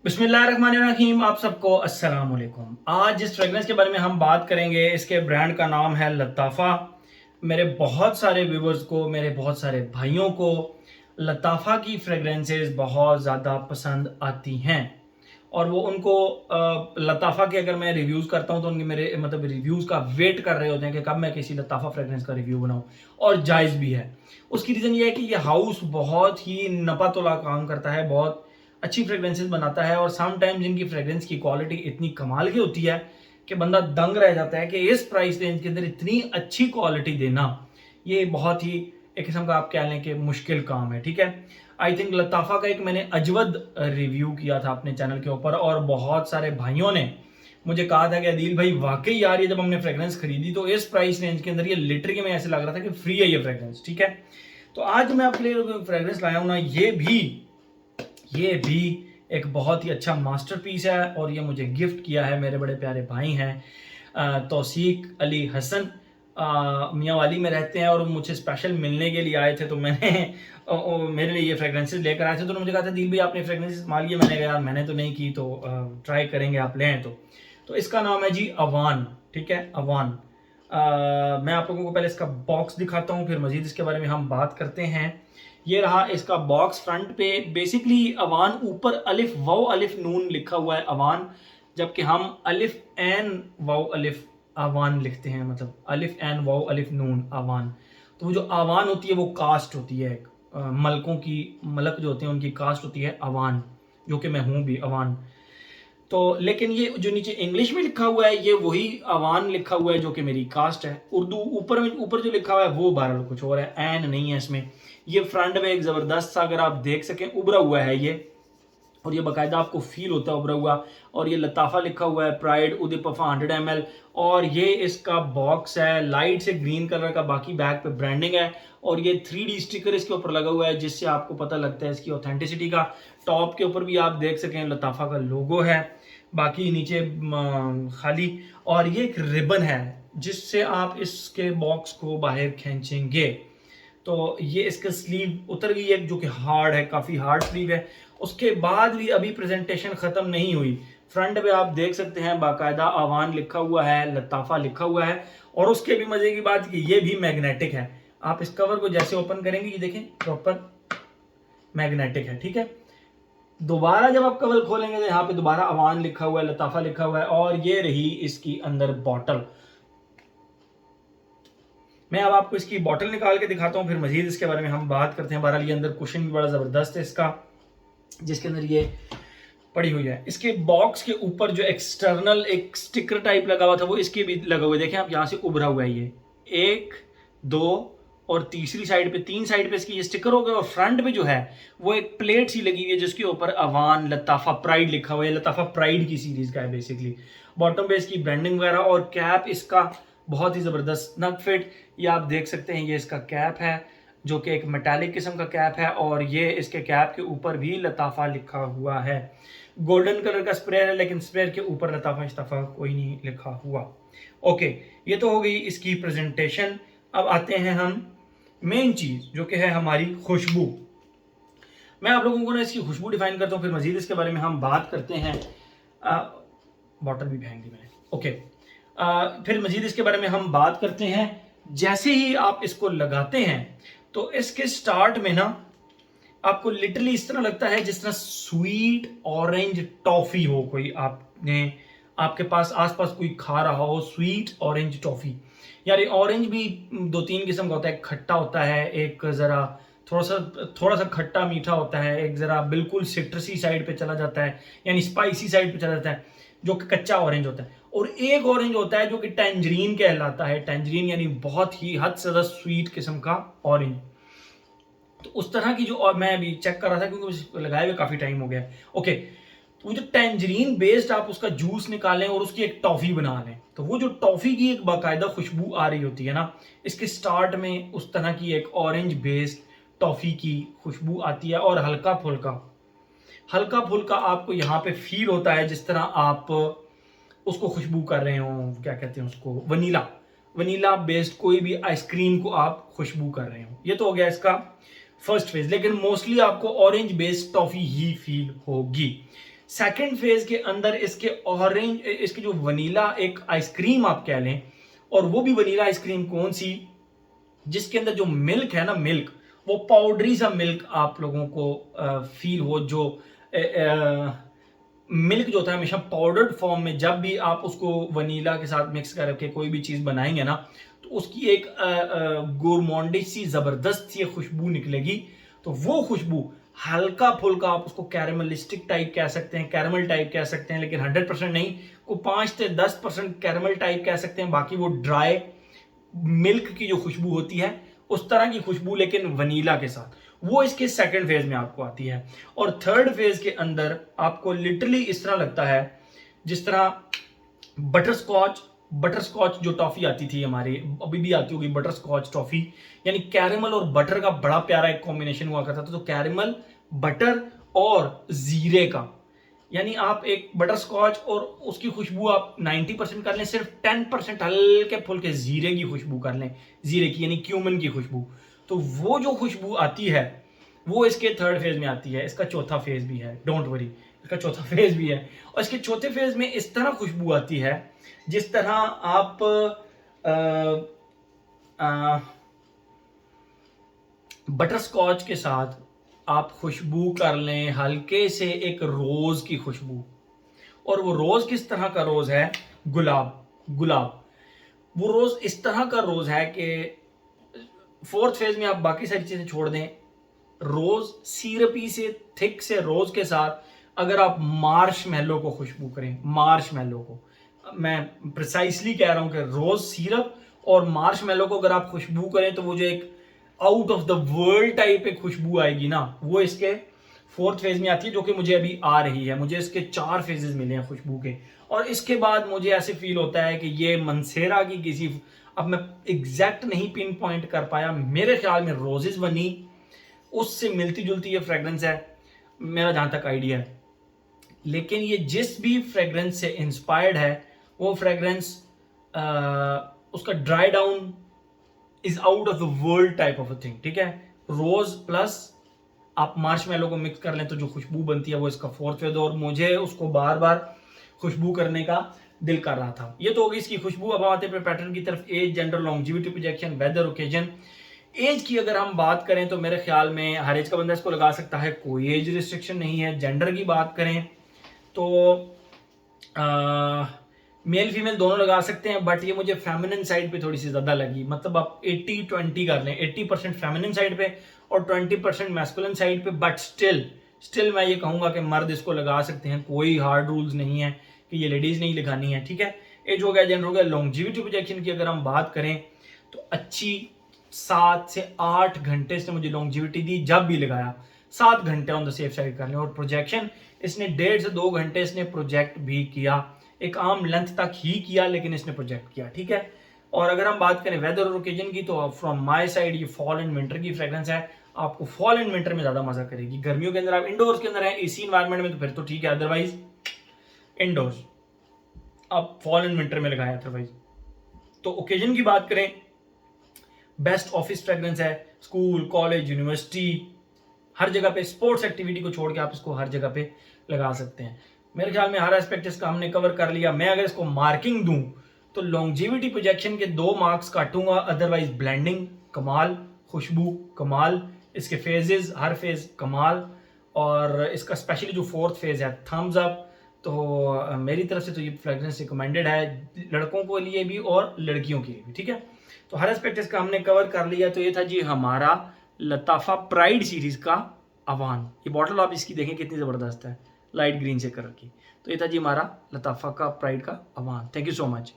बिस्मिल्लाहिर्रहमानिर्रहीम। आप सबको अस्सलाम वालेकुम। आज जिस फ्रेगरेंस के बारे में हम बात करेंगे इसके ब्रांड का नाम है लताफ़ा। मेरे बहुत सारे व्यूवर्स को, मेरे बहुत सारे भाइयों को लताफ़ा की फ्रेगरेंसेस बहुत ज़्यादा पसंद आती हैं और वो उनको लताफ़ा के अगर मैं रिव्यूज़ करता हूँ तो उनके मेरे मतलब रिव्यूज़ का वेट कर रहे होते हैं कि कब मैं किसी लताफ़ा फ्रेगरेंस का रिव्यू बनाऊँ, और जायज़ भी है। उसकी रीज़न ये है कि ये हाउस बहुत ही नपा-तुला काम करता है, बहुत अच्छी फ्रेगरेंसेस बनाता है और सम टाइम्स इनकी फ्रेगरेंस की क्वालिटी इतनी कमाल की होती है कि बंदा दंग रह जाता है कि इस प्राइस रेंज के अंदर इतनी अच्छी क्वालिटी देना, ये बहुत ही एक किस्म का आप कह लें कि मुश्किल काम है। ठीक है, आई थिंक लताफ़ा का एक मैंने अजवद रिव्यू किया था अपने चैनल के ऊपर और बहुत सारे भाइयों ने मुझे कहा था कि अदील भाई वाकई यार ये जब हमने फ्रेगरेंस खरीदी तो इस प्राइस रेंज के अंदर ये लिटरली में ऐसे लग रहा था कि फ्री है ये फ्रेगरेंस। ठीक है, तो आज मैं आपके लिए फ्रेगरेंस लाया हूँ ना, ये भी एक बहुत ही अच्छा मास्टरपीस है और ये मुझे गिफ्ट किया है मेरे बड़े प्यारे भाई हैं तौसीक अली हसन, मियाँ वाली में रहते हैं और मुझसे स्पेशल मिलने के लिए आए थे। तो मैंने मेरे लिए ये फ्रेगरेंसेस लेकर आए थे। तो उन्होंने मुझे कहा था दिल भाई आपने फ्रेगरेंसेस इस्तेमाल किए। मैंने कहा यार मैंने तो नहीं की, तो ट्राई करेंगे, आप लें तो इसका नाम है जी अवान। ठीक है, अवान। मैं आप लोगों को पहले इसका बॉक्स दिखाता हूँ, फिर मजीद इसके बारे में हम बात करते हैं। ये रहा इसका बॉक्स। फ्रंट पे बेसिकली अवान, ऊपर अलिफ वाओ अलिफ नून लिखा हुआ है अवान, जबकि हम अलिफ एन वाओ अलिफ आवान लिखते हैं, मतलब अलिफ एन वाओ अलिफ नून आवान। तो वो जो आवान होती है वो कास्ट होती है, मलकों की, मलक जो होते हैं उनकी कास्ट होती है अवान, जो कि मैं हूँ भी अवान। तो लेकिन ये जो नीचे इंग्लिश में लिखा हुआ है ये वही अवान लिखा हुआ है जो कि मेरी कास्ट है। उर्दू ऊपर में, ऊपर जो लिखा हुआ है वो बहरहाल कुछ और है, एन नहीं है इसमें। ये फ्रंट में एक ज़बरदस्त सा, अगर आप देख सकें, उभरा हुआ है ये, और ये बाकायदा आपको फील होता है उभरा हुआ। और ये लताफ़ा लिखा हुआ है, प्राइड उदिपफा 100 ml। और ये इसका बॉक्स है, लाइट से ग्रीन कलर का, बाकी बैग पे ब्रांडिंग है और ये 3D स्टिकर इसके ऊपर लगा हुआ है जिससे आपको पता लगता है इसकी ऑथेंटिसिटी का। टॉप के ऊपर भी आप देख सकें लताफ़ा का लोगो है, बाकी नीचे खाली। और ये एक रिबन है जिससे आप इसके बॉक्स को बाहर खींचेंगे तो ये इसका स्लीव उतर गई है जो कि हार्ड है, काफ़ी हार्ड स्लीव है। उसके बाद भी अभी प्रेजेंटेशन ख़त्म नहीं हुई। फ्रंट पे आप देख सकते हैं बाकायदा आवान लिखा हुआ है, लताफ़ा लिखा हुआ है। और उसके भी मज़े की बात कि ये भी मैग्नेटिक है। आप इस कवर को जैसे ओपन करेंगे ये देखें प्रॉपर मैग्नेटिक है। ठीक है, दोबारा जब आप कवर खोलेंगे तो यहाँ पे दोबारा अवान लिखा हुआ है, लताफ़ा लिखा हुआ है। और ये रही इसकी अंदर बॉटल। मैं अब आपको इसकी बॉटल निकाल के दिखाता हूँ, फिर मजीद इसके बारे में हम बात करते हैं। बहरहाल ये अंदर कुशन भी बड़ा ज़बरदस्त है इसका, जिसके अंदर ये पड़ी हुई है। इसके बॉक्स के ऊपर जो एक्सटर्नल एक स्टिकर टाइप लगा हुआ था वो इसके भी लगा हुआ है। देखें आप, यहाँ से उभरा हुआ है ये, एक, दो और तीसरी साइड पे, तीन साइड पे इसकी ये स्टिकर हो गए। और फ्रंट पे जो है वो एक प्लेट सी लगी हुई है जिसके ऊपर अवान लताफ़ा प्राइड लिखा हुआ है। लताफ़ा प्राइड की सीरीज़ का है बेसिकली। बॉटम पे इसकी ब्रांडिंग वगैरह, और कैप इसका बहुत ही ज़बरदस्त नग फिट। ये आप देख सकते हैं, ये इसका कैप है जो कि एक मेटालिक किस्म का कैप है। और ये इसके कैप के ऊपर भी लताफ़ा लिखा हुआ है। गोल्डन कलर का स्प्रेयर है लेकिन स्प्रेयर के ऊपर लताफ़ा इस्ताफ़ा कोई नहीं लिखा हुआ। ओके, ये तो हो गई इसकी प्रेजेंटेशन। अब आते हैं हम मेन चीज़ जो कि है हमारी खुशबू। मैं आप लोगों को ना इसकी खुशबू डिफाइन करता हूँ, फिर मजीद इसके बारे में हम बात करते हैं। बॉटल भी फेंक दी मैंने। ओके, फिर मजीद इसके बारे में हम बात करते हैं। जैसे ही आप इसको लगाते हैं तो इसके स्टार्ट में ना आपको लिटरली इस तरह लगता है जिस तरह स्वीट ऑरेंज टॉफी हो, कोई आपने आपके पास आसपास कोई खा रहा हो स्वीट ऑरेंज टॉफी। यार ये ऑरेंज भी दो तीन किस्म का होता है, एक खट्टा होता है, एक ज़रा थोड़ा सा खट्टा मीठा होता है, एक ज़रा बिल्कुल सिट्रसी साइड पे चला जाता है, यानी स्पाइसी साइड पे चला जाता है, जो कि कच्चा ऑरेंज होता है। और एक ऑरेंज होता है जो कि टैंजरीन कहलाता है। टैंजरीन यानी बहुत ही हद से ज़्यादा स्वीट किस्म का ऑरेंज। तो उस तरह की जो, और मैं अभी चेक कर रहा था क्योंकि लगाए हुए काफ़ी टाइम हो गया। ओके, तो वो जो टैंजरीन बेस्ड आप उसका जूस निकालें और उसकी एक टॉफ़ी बना लें तो वो जो टॉफ़ी की एक बाकायदा खुशबू आ रही होती है ना, इसके स्टार्ट में उस तरह की एक ऑरेंज बेस्ड टॉफ़ी की खुशबू आती है। और हल्का फुल्का आपको यहाँ पे फील होता है जिस तरह आप उसको खुशबू कर रहे हो, क्या कहते हैं उसको, वनीला, वनीला बेस्ड कोई भी आइसक्रीम को आप खुशबू कर रहे हो। ये तो हो गया इसका फर्स्ट फेज, लेकिन मोस्टली आपको ऑरेंज बेस्ड टॉफी ही फील होगी। सेकंड फेज के अंदर इसके ऑरेंज, इसकी जो वनीला एक आइसक्रीम आप कह लें, और वो भी वनीला आइसक्रीम कौन सी, जिसके अंदर जो मिल्क है ना, मिल्क, वो पाउडरी सा मिल्क आप लोगों को फील हो। जो मिल्क जो होता है हमेशा पाउडर्ड फॉर्म में, जब भी आप उसको वनीला के साथ मिक्स करके कोई भी चीज़ बनाएंगे ना, तो उसकी एक गोरमोंडिश सी ज़बरदस्त सी खुशबू निकलेगी। तो वो खुशबू हल्का फुल्का आप उसको कैरेमलिस्टिक टाइप कह सकते हैं, कैरमल टाइप कह सकते हैं, लेकिन 100% नहीं, को 5 से 10% कैरमल टाइप कह सकते हैं। बाकी वो ड्राई मिल्क की जो खुशबू होती है उस तरह की खुशबू, लेकिन वनीला के साथ, वो इसके सेकंड फेज में आपको आती है। और थर्ड फेज के अंदर आपको लिटरली इस तरह लगता है जिस तरह बटर स्कॉच जो टॉफी आती थी हमारी, अभी भी आती होगी बटर स्कॉच टॉफी, यानी कैरेमल और बटर का बड़ा प्यारा एक कॉम्बिनेशन हुआ करता था। तो कैरेमल, बटर और जीरे का, यानी आप एक बटर स्कॉच और उसकी खुशबू आप 90% कर लें, सिर्फ 10% हल्के फुल्के जीरे की खुशबू कर लें, जीरे की यानी क्यूमन की खुशबू, तो वो जो खुशबू आती है वो इसके थर्ड फेज में आती है। इसका चौथा फेज भी है, डोंट वरी, इसका चौथा फेज भी है। और इसके चौथे फेज में इस तरह खुशबू आती है जिस तरह आप बटर स्कॉच के साथ आप खुशबू कर लें हल्के से एक रोज की खुशबू, और वो रोज किस तरह का रोज है, गुलाब। वो रोज इस तरह का रोज है कि फोर्थ फेज में आप बाकी सारी चीजें छोड़ दें, रोज सीरपी से थिक से रोज के साथ अगर आप मार्शमैलो को खुशबू करें, मार्शमैलो को मैं प्रिसाइसली कह रहा हूं कि रोज सीरप और मार्शमैलो को अगर आप खुशबू करें, तो वो जो एक out of the world type एक खुशबू आएगी ना, वो इसके फोर्थ फेज में आती है, जो कि मुझे अभी आ रही है। मुझे इसके 4 फेजेस मिले हैं खुशबू के, और इसके बाद मुझे ऐसे फील होता है कि ये मंसेरा की किसी, अब मैं एग्जैक्ट नहीं पिन पॉइंट कर पाया, मेरे ख्याल में रोजेस बनी उससे मिलती जुलती ये फ्रेग्रेंस है, मेरा जहां तक आइडिया है। लेकिन ये जिस भी फ्रेग्रेंस से इंस्पायर्ड है, वो फ्रेग्रेंस उसका dry down is out of the world type of a thing, ठीक है। रोज प्लस आप मार्शमैलो को मिक्स कर लें तो जो खुशबू बनती है वो इसका फोर्थ फेज, और मुझे उसको बार बार खुशबू करने का दिल कर रहा था। ये तो होगी इसकी खुशबू। अब आते हैं पैटर्न की तरफ। Age, gender, longevity, projection, weather, occasion. Age की अगर हम बात करें तो मेरे ख्याल में हर एज का बंदा इसको लगा सकता है, कोई एज रिस्ट्रिक्शन नहीं है। जेंडर की बात करें तो मेल फीमेल दोनों लगा सकते हैं, बट ये मुझे फेमिनिन साइड पे थोड़ी सी ज्यादा लगी। मतलब आप 80-20 कर लें, 80% फेमिनिन साइड पे और 20% मैस्कुलिन साइड पे, बट स्टिल मैं ये कहूंगा कि मर्द इसको लगा सकते हैं, कोई हार्ड रूल्स नहीं है कि ये लेडीज नहीं लगानी है, ठीक है। एज हो गया, जेंडर हो गया। लॉन्जिविटी प्रोजेक्शन की अगर हम बात करें तो अच्छी 7 से 8 घंटे इसने मुझे लॉन्जिविटी दी, जब भी लगाया 7 घंटे ऑन द सेफ साइड कर लें। और प्रोजेक्शन इसने 1.5 से 2 घंटे इसने प्रोजेक्ट भी किया, एक आम लेंथ तक ही किया, लेकिन इसने प्रोजेक्ट किया, ठीक है। और अगर हम बात करें वेदर और ओकेजन की, तो फ्रॉम माय साइड ये फॉल एंड विंटर की फ्रेग्रेंस है। आपको फॉल एंड विंटर में ज्यादा मजा करेगी। गर्मियों के अंदर आप इंडोर्स के अंदर है, एसी एनवायरनमेंट में, तो फिर तो ठीक है, अदरवाइज इंडोर्स आप फॉल एंड विंटर में लगाए अदरवाइज। तो ओकेजन की बात करें, बेस्ट ऑफिस फ्रेग्रेंस है, स्कूल, कॉलेज, यूनिवर्सिटी, हर जगह पे, स्पोर्ट्स एक्टिविटी को छोड़ के आप इसको हर जगह पे लगा सकते हैं। मेरे ख्याल में हर एस्पेक्ट इसका हमने कवर कर लिया। मैं अगर इसको मार्किंग दूं तो लॉन्जिविटी प्रोजेक्शन के 2 मार्क्स काटूंगा, अदरवाइज ब्लेंडिंग कमाल, खुशबू कमाल, इसके फेजेस हर फेज कमाल, और इसका स्पेशली जो फोर्थ फेज है थम्स अप। तो मेरी तरफ से तो ये फ्रेग्रेंस रिकमेंडेड है, लड़कों के लिए भी और लड़कियों के लिए भी, ठीक है। तो हर एस्पेक्ट इसका हमने कवर कर लिया। तो ये था जी हमारा लताफा प्राइड सीरीज का अवान। ये बॉटल आप इसकी देखें कितनी ज़बरदस्त है, लाइट ग्रीन से कलर की। तो ये था जी हमारा लताफा का प्राइड का अवान। Thank you so much.